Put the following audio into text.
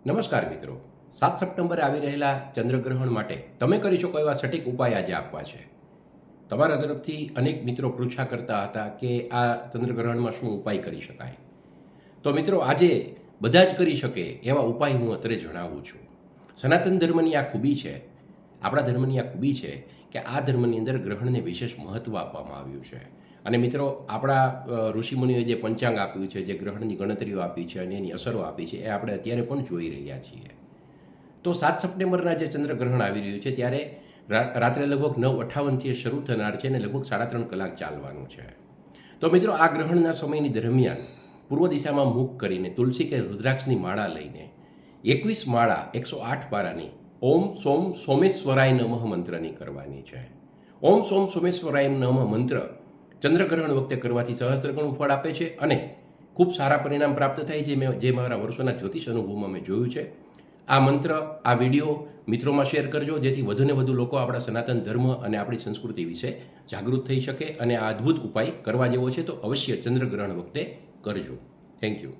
નમસ્કાર મિત્રો, 7 સપ્ટેમ્બરે આવી રહેલા ચંદ્રગ્રહણ માટે તમે કરી શકો એવા સટીક ઉપાય આજે આપવા છે. તમારા તરફથી અનેક મિત્રો પૃચ્છા કરતા હતા કે આ ચંદ્રગ્રહણમાં શું ઉપાય કરી શકાય. તો મિત્રો, આજે બધા જ કરી શકે એવા ઉપાય હું અત્યારે જણાવું છું. સનાતન ધર્મની આ ખૂબી છે, આપણા ધર્મની આ ખૂબી છે કે આ ધર્મની અંદર ગ્રહણને વિશેષ મહત્ત્વ આપવામાં આવ્યું છે. અને મિત્રો, આપણા ઋષિમુનિઓએ જે પંચાંગ આપ્યું છે, જે ગ્રહણની ગણતરીઓ આપી છે અને એની અસરો આપી છે, એ આપણે અત્યારે પણ જોઈ રહ્યા છીએ. તો 7 સપ્ટેમ્બરના જે ચંદ્રગ્રહણ આવી રહ્યું છે ત્યારે રાત્રે લગભગ 9:58થી શરૂ થનાર છે અને લગભગ 3.5 કલાક ચાલવાનું છે. તો મિત્રો, આ ગ્રહણના સમયની દરમિયાન પૂર્વ દિશામાં મુખ કરીને તુલસી કે રુદ્રાક્ષની માળા લઈને 21 માળા 108 પારાની ઓમ સોમ સોમેશ્વરાય નમઃ મંત્રની કરવાની છે. ઓમ સોમ સોમેશ્વરાય નમઃ મંત્ર ચંદ્રગ્રહણ વખતે કરવાથી સહસ્ત્રગણું ફળ આપે છે અને ખૂબ સારા પરિણામ પ્રાપ્ત થાય છે. જે મારા વર્ષોના જ્યોતિષ અનુભવમાં મેં જોયું છે. આ મંત્ર, આ વિડીયો મિત્રોમાં શેર કરજો, જેથી વધુને વધુ લોકો આપણા સનાતન ધર્મ અને આપણી સંસ્કૃતિ વિશે જાગૃત થઈ શકે અને આ અદ્ભુત ઉપાય કરવા જેવો છે. તો અવશ્ય ચંદ્રગ્રહણ વખતે કરજો. Thank you.